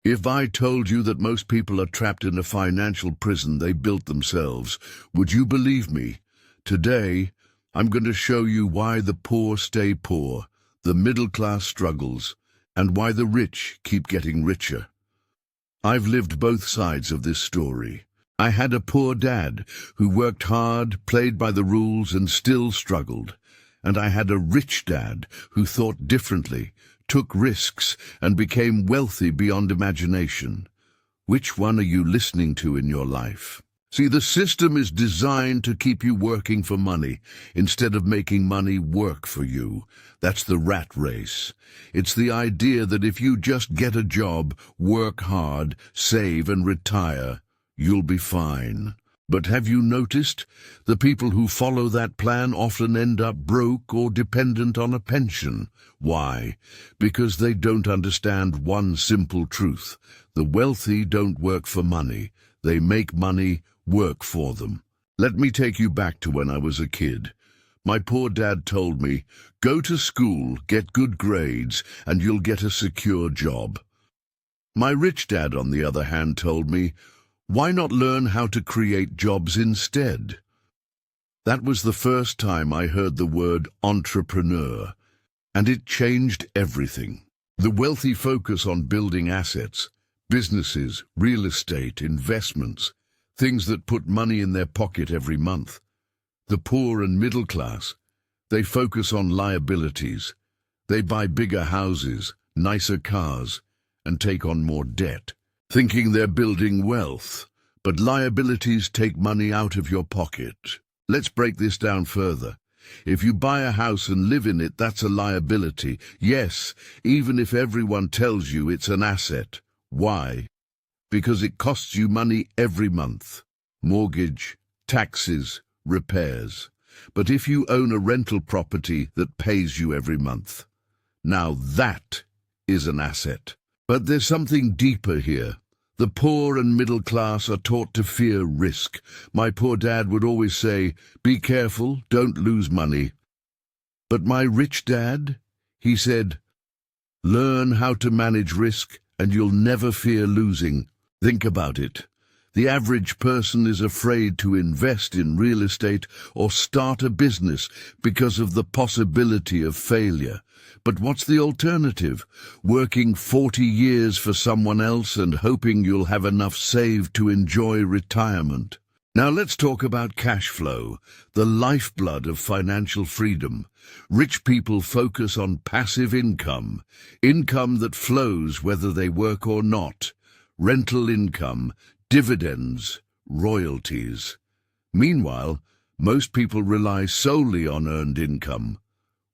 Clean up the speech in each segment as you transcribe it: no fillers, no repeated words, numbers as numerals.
If I told you that most people are trapped in a financial prison they built themselves, would you believe me? Today, I'm going to show you why the poor stay poor, the middle class struggles, and why the rich keep getting richer. I've lived both sides of this story. I had a poor dad who worked hard, played by the rules, and still struggled. And I had a rich dad who thought differently, took risks, and became wealthy beyond imagination. Which one are you listening to in your life? See, the system is designed to keep you working for money instead of making money work for you. That's the rat race. It's the idea that if you just get a job, work hard, save, and retire, you'll be fine. But have you noticed? The people who follow that plan often end up broke or dependent on a pension. Why? Because they don't understand one simple truth. The wealthy don't work for money. They make money work for them. Let me take you back to when I was a kid. My poor dad told me, go to school, get good grades, and you'll get a secure job. My rich dad, on the other hand, told me, why not learn how to create jobs instead? That was the first time I heard the word entrepreneur, and it changed everything. The wealthy focus on building assets, businesses, real estate, investments, things that put money in their pocket every month. The poor and middle class, they focus on liabilities. They buy bigger houses, nicer cars, and take on more debt, thinking they're building wealth, but liabilities take money out of your pocket. Let's break this down further. If you buy a house and live in it, that's a liability. Yes, even if everyone tells you it's an asset. Why? Because it costs you money every month. Mortgage, taxes, repairs. But if you own a rental property that pays you every month, now that is an asset. But there's something deeper here. The poor and middle class are taught to fear risk. My poor dad would always say, be careful, don't lose money. But my rich dad, he said, learn how to manage risk and you'll never fear losing. Think about it. The average person is afraid to invest in real estate or start a business because of the possibility of failure. But what's the alternative? Working 40 years for someone else and hoping you'll have enough saved to enjoy retirement. Now let's talk about cash flow, the lifeblood of financial freedom. Rich people focus on passive income, income that flows whether they work or not, rental income, dividends, royalties. Meanwhile, most people rely solely on earned income,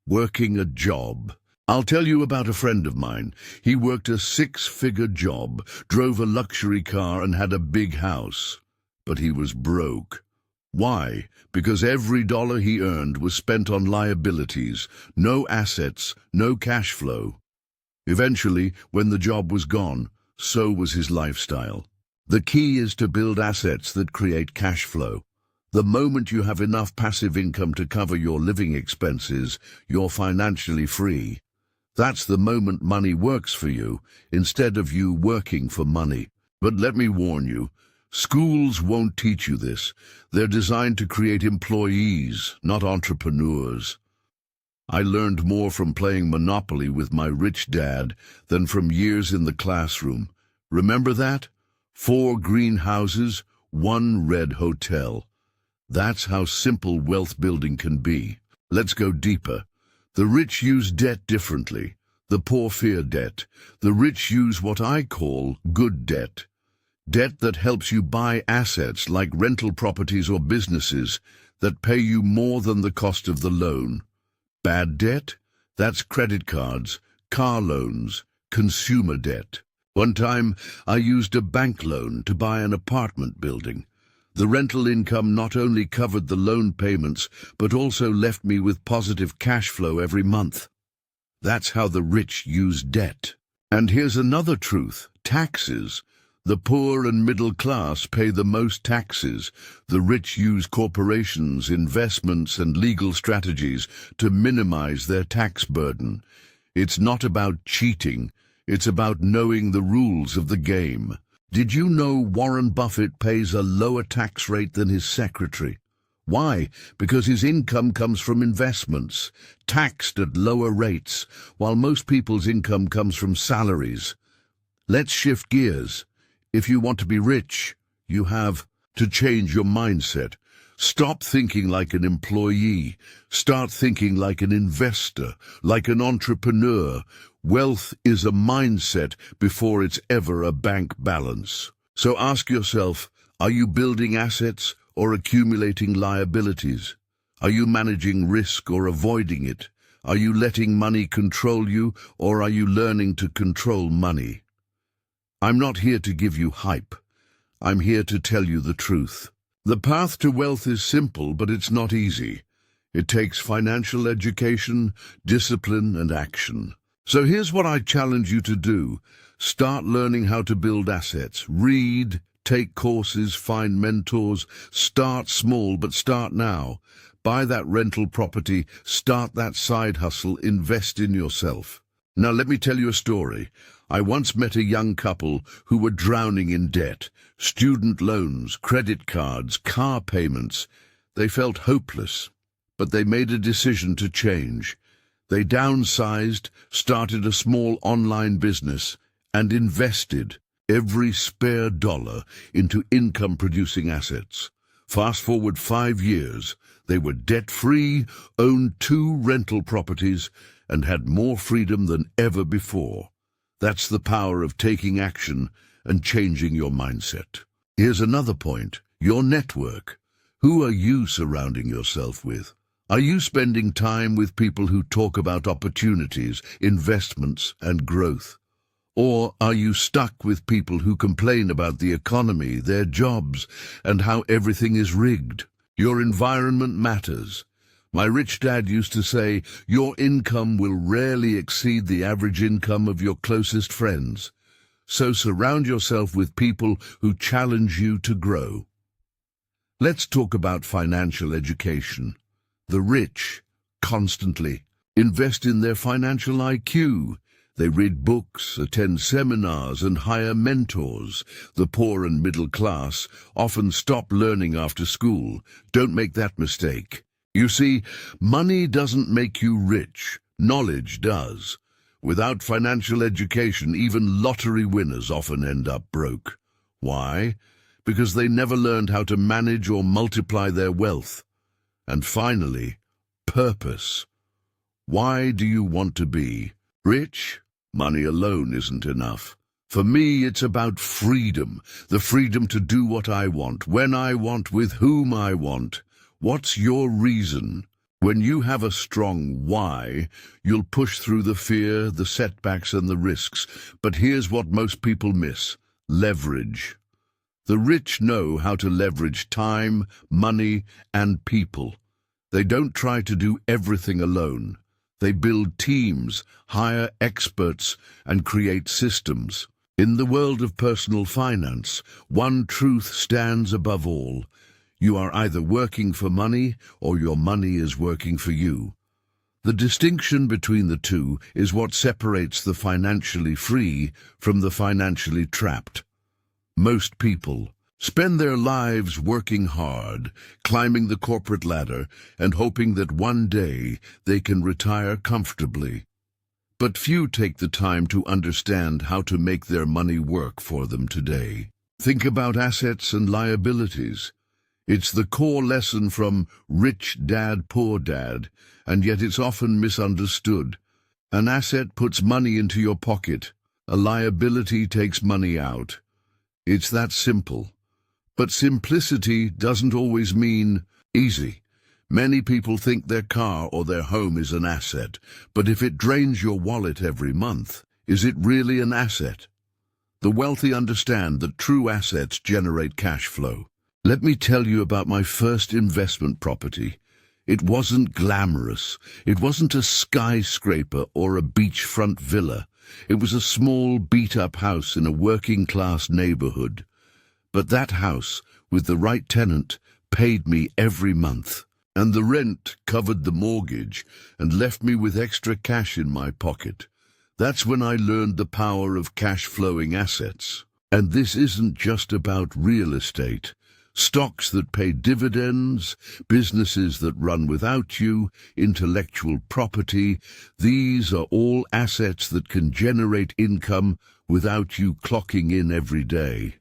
working a job. I'll tell you about a friend of mine. He worked a 6-figure job, drove a luxury car and had a big house. But he was broke. Why? Because every dollar he earned was spent on liabilities, no assets, no cash flow. Eventually, when the job was gone, so was his lifestyle. The key is to build assets that create cash flow. The moment you have enough passive income to cover your living expenses, you're financially free. That's the moment money works for you, instead of you working for money. But let me warn you, schools won't teach you this. They're designed to create employees, not entrepreneurs. I learned more from playing Monopoly with my rich dad than from years in the classroom. Remember that? 4 green houses, 1 red hotel. That's how simple wealth building can be. Let's go deeper. The rich use debt differently. The poor fear debt. The rich use what I call good debt. Debt that helps you buy assets like rental properties or businesses that pay you more than the cost of the loan. Bad debt? That's credit cards, car loans, consumer debt. One time, I used a bank loan to buy an apartment building. The rental income not only covered the loan payments, but also left me with positive cash flow every month. That's how the rich use debt. And here's another truth: taxes. The poor and middle class pay the most taxes. The rich use corporations, investments, and legal strategies to minimize their tax burden. It's not about cheating. It's about knowing the rules of the game. Did you know Warren Buffett pays a lower tax rate than his secretary? Why? Because his income comes from investments, taxed at lower rates, while most people's income comes from salaries. Let's shift gears. If you want to be rich, you have to change your mindset. Stop thinking like an employee. Start thinking like an investor, like an entrepreneur. Wealth is a mindset before it's ever a bank balance. So ask yourself, are you building assets or accumulating liabilities? Are you managing risk or avoiding it? Are you letting money control you, or are you learning to control money? I'm not here to give you hype. I'm here to tell you the truth. The path to wealth is simple, but it's not easy. It takes financial education, discipline, and action. So here's what I challenge you to do. Start learning how to build assets. Read, take courses, find mentors. Start small, but start now. Buy that rental property, start that side hustle, invest in yourself. Now let me tell you a story. I once met a young couple who were drowning in debt. Student loans, credit cards, car payments. They felt hopeless, but they made a decision to change. They downsized, started a small online business, and invested every spare dollar into income-producing assets. Fast forward 5 years, they were debt-free, owned 2 rental properties, and had more freedom than ever before. That's the power of taking action and changing your mindset. Here's another point, your network. Who are you surrounding yourself with? Are you spending time with people who talk about opportunities, investments, and growth? Or are you stuck with people who complain about the economy, their jobs, and how everything is rigged? Your environment matters. My rich dad used to say, your income will rarely exceed the average income of your closest friends. So surround yourself with people who challenge you to grow. Let's talk about financial education. The rich constantly invest in their financial IQ. They read books, attend seminars, and hire mentors. The poor and middle class often stop learning after school. Don't make that mistake. You see, money doesn't make you rich. Knowledge does. Without financial education, even lottery winners often end up broke. Why? Because they never learned how to manage or multiply their wealth. And finally, purpose. Why do you want to be rich? Money alone isn't enough. For me, it's about freedom. The freedom to do what I want, when I want, with whom I want. What's your reason? When you have a strong why, you'll push through the fear, the setbacks, and the risks. But here's what most people miss: leverage. The rich know how to leverage time, money, and people. They don't try to do everything alone. They build teams, hire experts, and create systems. In the world of personal finance, one truth stands above all. You are either working for money or your money is working for you. The distinction between the two is what separates the financially free from the financially trapped. Most people spend their lives working hard, climbing the corporate ladder, and hoping that one day they can retire comfortably. But few take the time to understand how to make their money work for them today. Think about assets and liabilities. It's the core lesson from Rich Dad, Poor Dad, and yet it's often misunderstood. An asset puts money into your pocket. A liability takes money out. It's that simple. But simplicity doesn't always mean easy. Many people think their car or their home is an asset, but if it drains your wallet every month, is it really an asset? The wealthy understand that true assets generate cash flow. Let me tell you about my first investment property. It wasn't glamorous. It wasn't a skyscraper or a beachfront villa. It was a small, beat-up house in a working-class neighborhood. But that house, with the right tenant, paid me every month. And the rent covered the mortgage and left me with extra cash in my pocket. That's when I learned the power of cash-flowing assets. And this isn't just about real estate. Stocks that pay dividends, businesses that run without you, intellectual property, these are all assets that can generate income without you clocking in every day.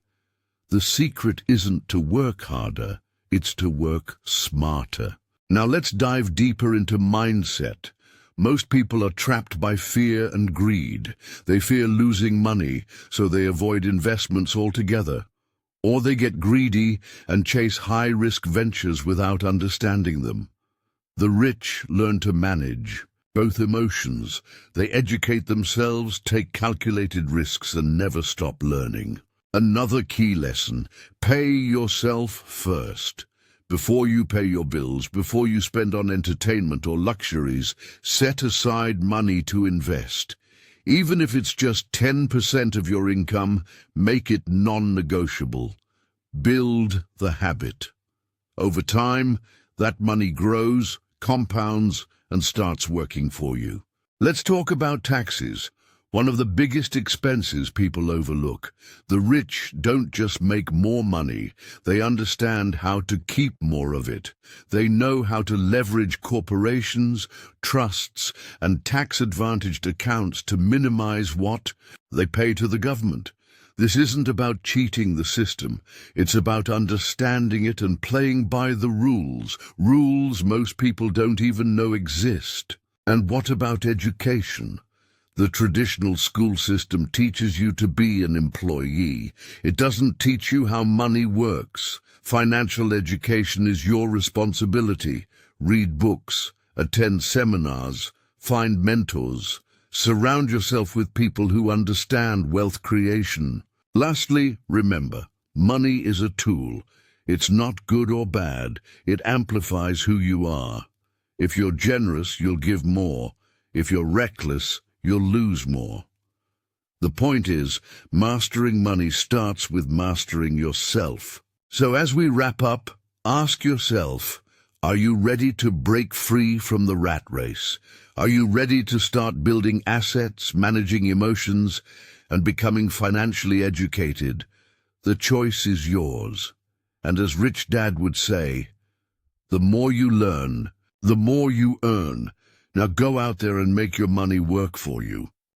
The secret isn't to work harder, it's to work smarter. Now let's dive deeper into mindset. Most people are trapped by fear and greed. They fear losing money, so they avoid investments altogether. Or they get greedy and chase high-risk ventures without understanding them. The rich learn to manage both emotions. They educate themselves, take calculated risks, and never stop learning. Another key lesson: pay yourself first. Before you pay your bills, before you spend on entertainment or luxuries, set aside money to invest. Even if it's just 10% of your income, make it non-negotiable. Build the habit. Over time, that money grows, compounds, and starts working for you. Let's talk about taxes. One of the biggest expenses people overlook. The rich don't just make more money, they understand how to keep more of it. They know how to leverage corporations, trusts, and tax-advantaged accounts to minimize what they pay to the government. This isn't about cheating the system. It's about understanding it and playing by the rules. Rules most people don't even know exist. And what about education? The traditional school system teaches you to be an employee. It doesn't teach you how money works. Financial education is your responsibility. Read books, attend seminars, find mentors. Surround yourself with people who understand wealth creation. Lastly, remember, money is a tool. It's not good or bad. It amplifies who you are. If you're generous, you'll give more. If you're reckless, you'll lose more. The point is, mastering money starts with mastering yourself. So as we wrap up, ask yourself, are you ready to break free from the rat race? Are you ready to start building assets, managing emotions, and becoming financially educated? The choice is yours. And as Rich Dad would say, the more you learn, the more you earn. Now go out there and make your money work for you.